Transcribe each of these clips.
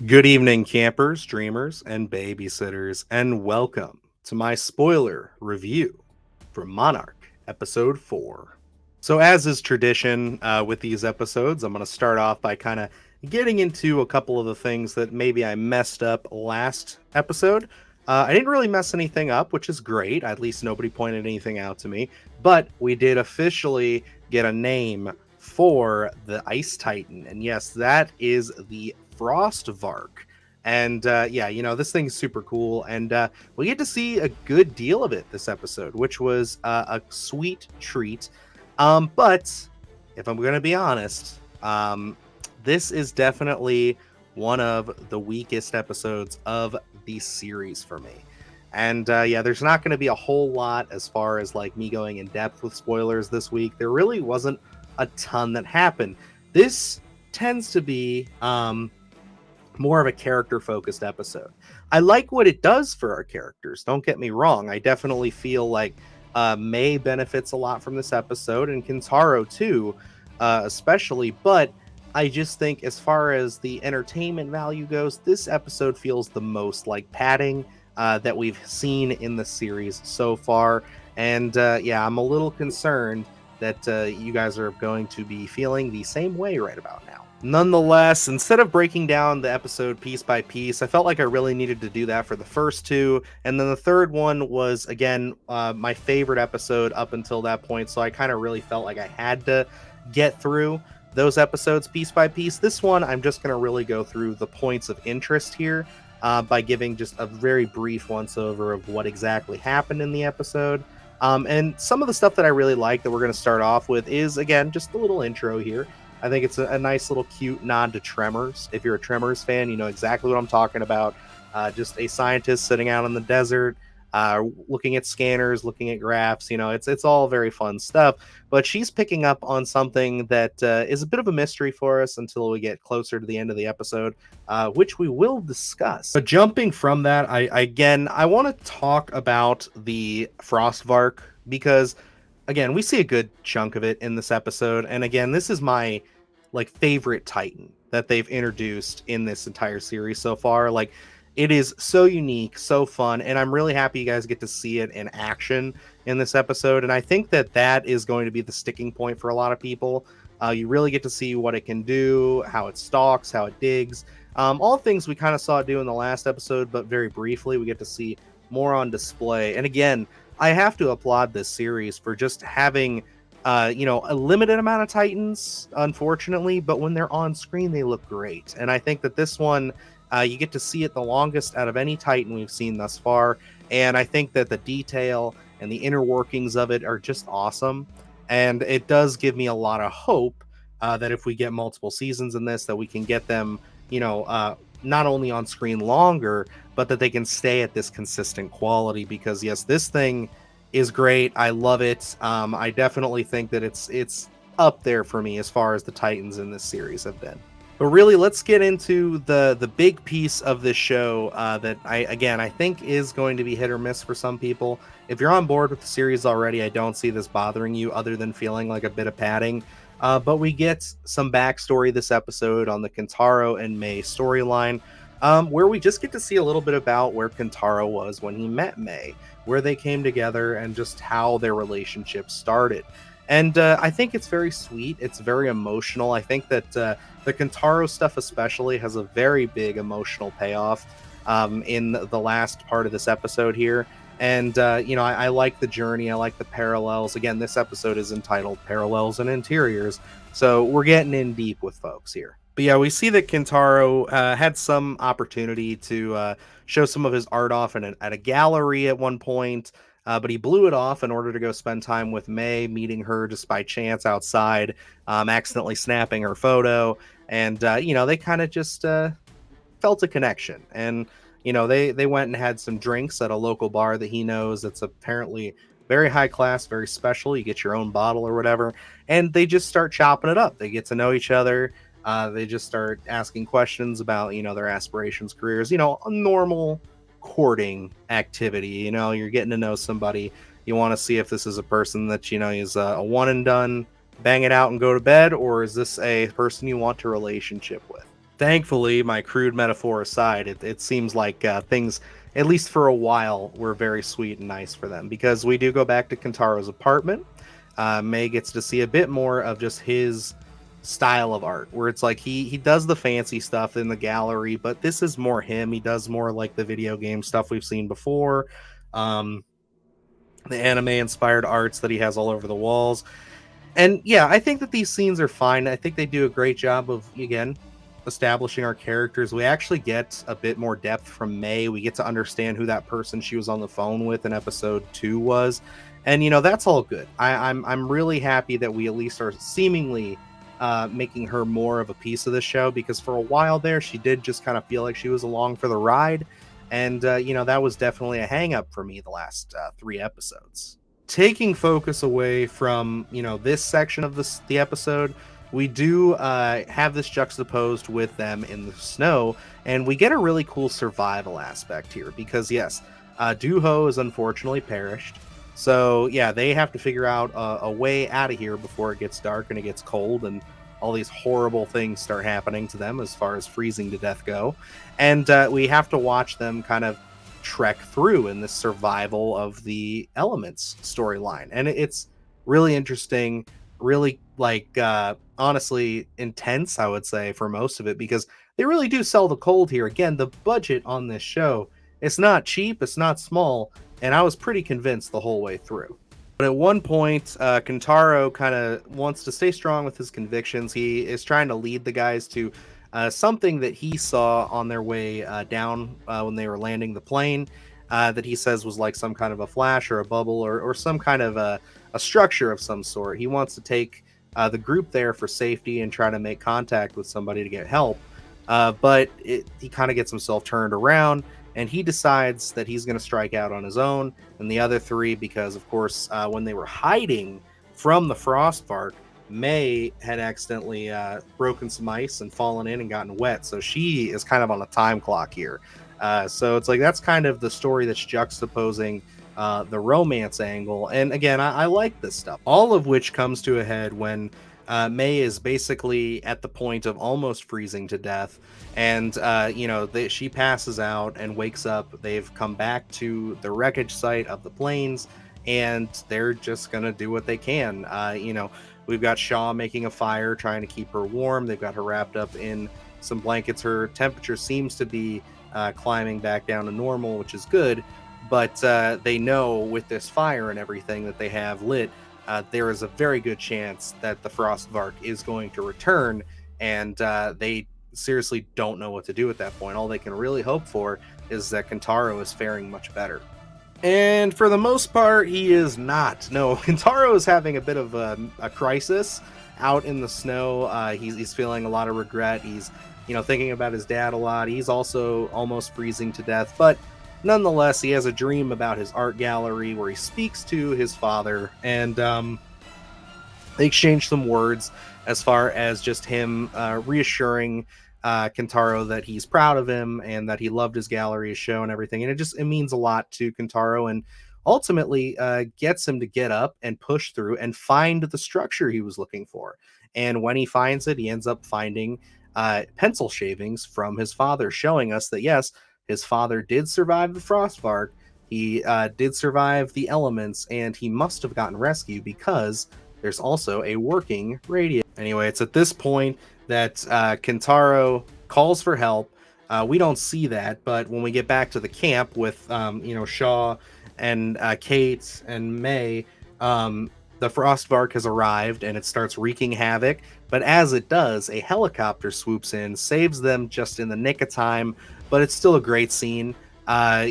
Good evening, campers, dreamers, and babysitters, and welcome to my spoiler review for Monarch, Episode 4. So, as is tradition with these episodes, I'm going to start off by kind of getting into a couple of the things that maybe I messed up last episode. I didn't really mess anything up, which is great. At least nobody pointed anything out to me. But we did officially get a name for the Ice Titan. And yes, that is the Frostvark. And yeah, this thing's super cool. And we get to see a good deal of it this episode, which was a sweet treat. But if I'm going to be honest, this is definitely one of the weakest episodes of the series for me. And yeah, there's not going to be a whole lot as far as like me going in depth with spoilers this week. There really wasn't a ton that happened. This tends to be more of a character focused episode. I like what it does for our characters. Don't get me wrong. I definitely feel like May benefits a lot from this episode, and Kintaro too, especially. But I just think, as far as the entertainment value goes, this episode feels the most like padding that we've seen in the series so far. And yeah, I'm a little concerned that you guys are going to be feeling the same way right about now. Nonetheless, instead of breaking down the episode piece by piece, I felt like I really needed to do that for the first two. And then the third one was, again, my favorite episode up until that point. So I kind of really felt like I had to get through those episodes piece by piece. This one, I'm just going to really go through the points of interest here by giving just a very brief once over of what exactly happened in the episode. And some of the stuff that I really like that we're going to start off with is, again, just a little intro here. I think it's a nice little cute nod to Tremors. If you're a Tremors fan, you know exactly what I'm talking about. Just a scientist sitting out in the desert, looking at scanners, looking at graphs. It's all very fun stuff. But she's picking up on something that is a bit of a mystery for us until we get closer to the end of the episode, which we will discuss. But jumping from that, I want to talk about the Frostvark because, again, we see a good chunk of it in this episode. And again, this is my favorite Titan that they've introduced in this entire series so far. Like, it is so unique, so fun, and I'm really happy you guys get to see it in action in this episode. And I think that is going to be the sticking point for a lot of people. You really get to see what it can do, how it stalks, how it digs. All things we kind of saw it do in the last episode, but very briefly. We get to see more on display. And again, I have to applaud this series for just having, a limited amount of Titans, unfortunately, but when they're on screen, they look great. And I think that this one, you get to see it the longest out of any Titan we've seen thus far. And I think that the detail and the inner workings of it are just awesome. And it does give me a lot of hope that if we get multiple seasons in this, that we can get them, not only on screen longer, but that they can stay at this consistent quality. Because yes, this thing is great. I love it. I definitely think that it's up there for me as far as the Titans in this series have been. But really, let's get into the big piece of this show that I think is going to be hit or miss for some people. If you're on board with the series already, I don't see this bothering you other than feeling like a bit of padding. But we get some backstory this episode on the Kintaro and May storyline, where we just get to see a little bit about where Kintaro was when he met May, where they came together, and just how their relationship started. And I think it's very sweet. It's very emotional. I think that the Kintaro stuff especially has a very big emotional payoff in the last part of this episode here. And, I like the journey. I like the parallels. Again, this episode is entitled Parallels and Interiors. So we're getting in deep with folks here. But yeah, we see that Kintaro had some opportunity to show some of his art off at a gallery at one point. But he blew it off in order to go spend time with May, meeting her just by chance outside, accidentally snapping her photo. And, they kind of just felt a connection. And, they went and had some drinks at a local bar that he knows that's apparently very high class, very special. You get your own bottle or whatever. And they just start chopping it up. They get to know each other. They just start asking questions about, their aspirations, careers, a normal courting activity. You're getting to know somebody. You want to see if this is a person that is a one and done, bang it out and go to bed, or is this a person you want a relationship with? Thankfully, my crude metaphor aside, it seems like things, at least for a while, were very sweet and nice for them because we do go back to Kentaro's apartment. May gets to see a bit more of just his style of art, where it's like he does the fancy stuff in the gallery, but this is more him. He does more like the video game stuff we've seen before, um, the anime inspired arts that he has all over the walls. And yeah, I think that these scenes are fine. I think they do a great job of, again, establishing our characters. We actually get a bit more depth from May. We get to understand who that person she was on the phone with in episode 2 was. And that's all good. I'm really happy that we at least are seemingly making her more of a piece of the show, because for a while there she did just kind of feel like she was along for the ride. And that was definitely a hang up for me the last 3 episodes. Taking focus away from this section of the episode, we do have this juxtaposed with them in the snow, and we get a really cool survival aspect here because yes, Duho has unfortunately perished. So yeah, they have to figure out a way out of here before it gets dark and it gets cold and all these horrible things start happening to them as far as freezing to death go. And we have to watch them kind of trek through in this survival of the elements storyline. And it's really interesting, really like honestly intense, I would say, for most of it, because they really do sell the cold here. Again, the budget on this show, it's not cheap, it's not small, and I was pretty convinced the whole way through. But at one point, Kentaro kind of wants to stay strong with his convictions. He is trying to lead the guys to something that he saw on their way down when they were landing the plane, that he says was like some kind of a flash or a bubble or some kind of a structure of some sort. He wants to take the group there for safety and try to make contact with somebody to get help. But he kind of gets himself turned around, and he decides that he's going to strike out on his own. And the other three, because of course, when they were hiding from the Frostvark, May had accidentally broken some ice and fallen in and gotten wet. So she is kind of on a time clock here. So it's like that's kind of the story that's juxtaposing the romance angle. And again, I like this stuff, all of which comes to a head when May is basically at the point of almost freezing to death. And, she passes out and wakes up. They've come back to the wreckage site of the planes, and they're just going to do what they can. We've got Shaw making a fire, trying to keep her warm. They've got her wrapped up in some blankets. Her temperature seems to be climbing back down to normal, which is good. But they know with this fire and everything that they have lit, there is a very good chance that the Frostvark is going to return, and they seriously don't know what to do at that point. All they can really hope for is that Kentaro is faring much better. And for the most part, he is not. No, Kentaro is having a bit of a crisis out in the snow. He's feeling a lot of regret. He's, thinking about his dad a lot. He's also almost freezing to death, but nonetheless, he has a dream about his art gallery where he speaks to his father, and they exchange some words as far as just him reassuring Kentaro that he's proud of him and that he loved his gallery, his show, and everything. And it means a lot to Kentaro, and ultimately gets him to get up and push through and find the structure he was looking for. And when he finds it, he ends up finding pencil shavings from his father, showing us that yes, his father did survive the Frostvark. He did survive the elements, and he must have gotten rescued because there's also a working radio. Anyway, it's at this point that Kentaro calls for help. We don't see that, but when we get back to the camp with Shaw and Kate and May, the Frostvark has arrived and it starts wreaking havoc. But as it does, a helicopter swoops in, saves them just in the nick of time. But it's still a great scene. At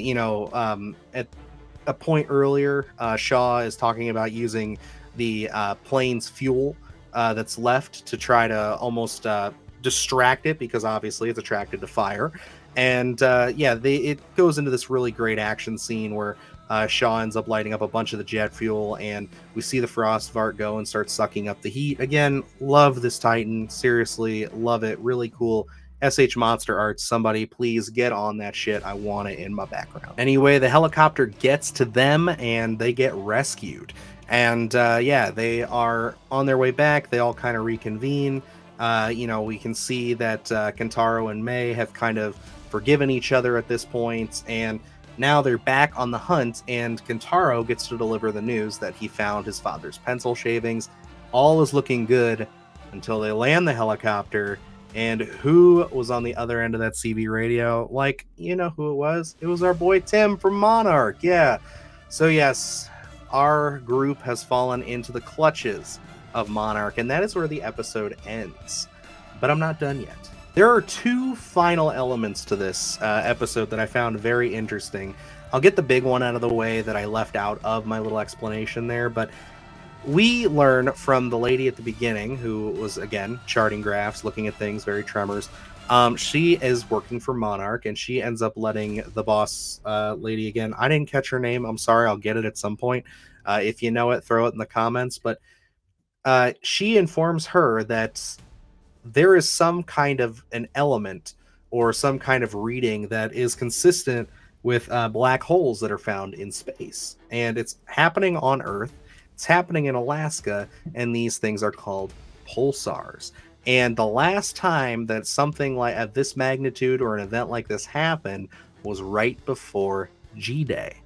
a point earlier, Shaw is talking about using the plane's fuel that's left to try to almost distract it, because obviously it's attracted to fire. And it goes into this really great action scene where Shaw ends up lighting up a bunch of the jet fuel, and we see the Frostvark go and start sucking up the heat. Again, love this Titan. Seriously, love it. Really cool. SH Monster Art, somebody please get on that shit. I want it in my background. Anyway, the helicopter gets to them and they get rescued. And they are on their way back. They all kind of reconvene. We can see that Kentaro and Mei have kind of forgiven each other at this point, and now they're back on the hunt, and Kentaro gets to deliver the news that he found his father's pencil shavings. All is looking good until they land the helicopter. And who was on the other end of that CB radio? Like, you know who it was? It was our boy Tim from Monarch. Yeah. So, yes, our group has fallen into the clutches of Monarch, and that is where the episode ends. But I'm not done yet. There are two final elements to this episode that I found very interesting. I'll get the big one out of the way that I left out of my little explanation there, but we learn from the lady at the beginning, who was, again, charting graphs, looking at things, very Tremors. She is working for Monarch, and she ends up letting the boss lady, again, I didn't catch her name. I'm sorry, I'll get it at some point. If you know it, throw it in the comments. But she informs her that there is some kind of an element or some kind of reading that is consistent with black holes that are found in space. And it's happening on Earth, it's happening in Alaska, and these things are called pulsars. And the last time that something like at this magnitude or an event like this happened was right before G-Day.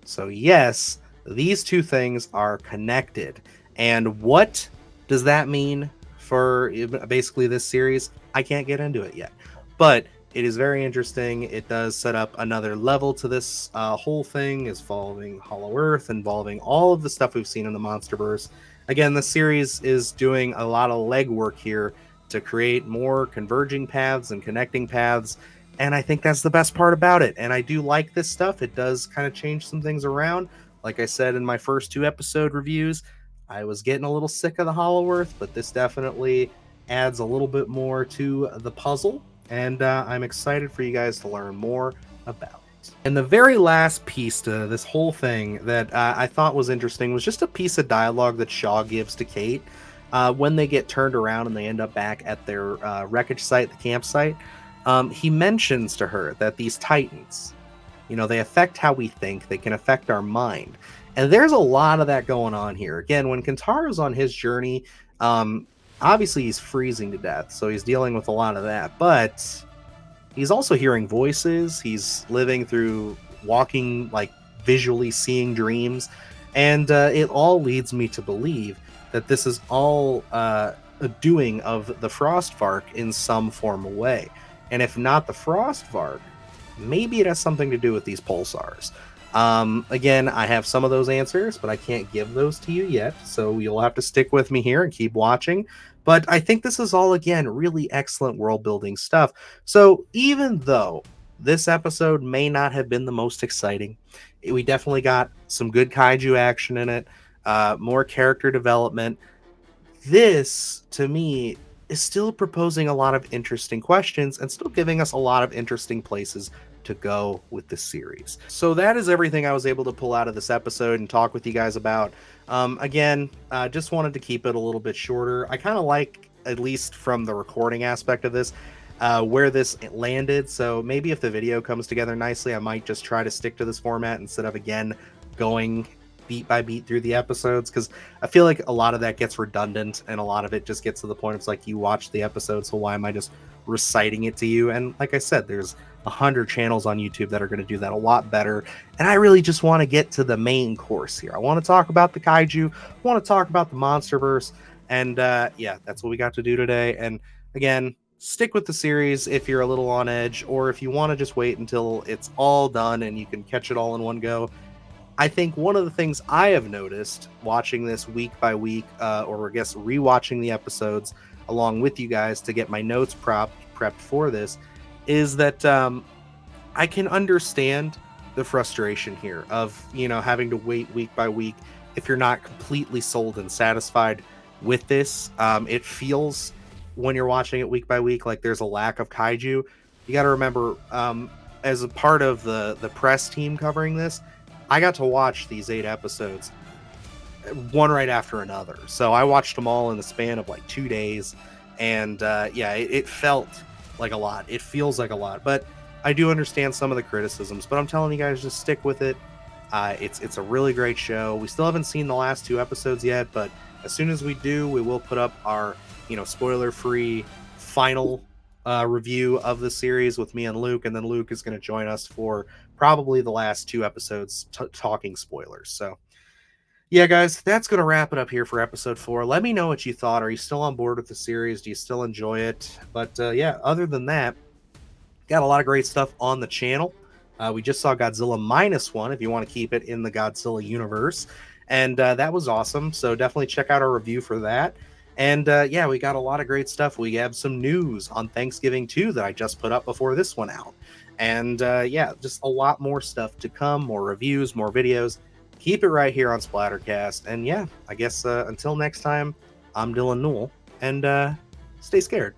So yes, these two things are connected. And what does that mean for basically this series? I can't get into it yet, but it is very interesting. It does set up another level to this whole thing, is involving Hollow Earth, involving all of the stuff we've seen in the MonsterVerse. Again, the series is doing a lot of legwork here to create more converging paths and connecting paths, and I think that's the best part about it. And I do like this stuff. It does kind of change some things around. Like I said in my first 2 episode reviews, I was getting a little sick of the Hollow Earth, but this definitely adds a little bit more to the puzzle, and I'm excited for you guys to learn more about it. And the very last piece to this whole thing that I thought was interesting was just a piece of dialogue that Shaw gives to Kate when they get turned around and they end up back at their wreckage site, the campsite. He mentions to her that these titans, they affect how we think, they can affect our mind. And there's a lot of that going on here. Again, when Kentaro's on his journey, obviously he's freezing to death, so he's dealing with a lot of that. But he's also hearing voices. He's living through walking, like visually seeing dreams. And it all leads me to believe that this is all a doing of the Frostvark in some form or way. And if not the Frostvark, maybe it has something to do with these pulsars. Again, I have some of those answers, but I can't give those to you yet, so you'll have to stick with me here and keep watching. But I think this is all, again, really excellent world building stuff. So even though this episode may not have been the most exciting, we definitely got some good kaiju action in it, more character development. This, to me, is still proposing a lot of interesting questions and still giving us a lot of interesting places to go with the series. So that is everything I was able to pull out of this episode and talk with you guys about. Again, just wanted to keep it a little bit shorter. I kind of like, at least from the recording aspect of this, where this landed. So maybe if the video comes together nicely, I might just try to stick to this format instead of, again, going beat by beat through the episodes, because I feel like a lot of that gets redundant and a lot of it just gets to the point it's like, you watch the episode, so why am I just reciting it to you? And like I said, there's 100 channels on YouTube that are going to do that a lot better, and I really just want to get to the main course here. I want to talk about the kaiju, I want to talk about the MonsterVerse, and yeah, that's what we got to do today. And again, stick with the series if you're a little on edge, or if you want to just wait until it's all done and you can catch it all in one go. I think one of the things I have noticed watching this week by week, or I guess rewatching the episodes along with you guys to get my notes prepped for this, is that I can understand the frustration here of, having to wait week by week if you're not completely sold and satisfied with this. It feels, when you're watching it week by week, like there's a lack of kaiju. You got to remember, as a part of the press team covering this, I got to watch these 8 episodes one right after another. So I watched them all in the span of like 2 days. And yeah, it felt like a lot. It feels like a lot. But I do understand some of the criticisms. But I'm telling you guys, just stick with it. It's a really great show. We still haven't seen the last 2 episodes yet. But as soon as we do, we will put up our spoiler-free final review of the series with me and Luke, and then Luke is going to join us for probably the last 2 episodes talking spoilers. So yeah, guys, that's going to wrap it up here for episode 4. Let me know what you thought. Are you still on board with the series? Do you still enjoy it? But yeah, other than that, got a lot of great stuff on the channel. We just saw Godzilla -1 if you want to keep it in the Godzilla universe. And that was awesome. So definitely check out our review for that. And yeah, we got a lot of great stuff. We have some news on Thanksgiving too that I just put up before this one out. And yeah, just a lot more stuff to come, more reviews, more videos. Keep it right here on Splattercast. And yeah, I guess until next time, I'm Dylan Newell, and stay scared.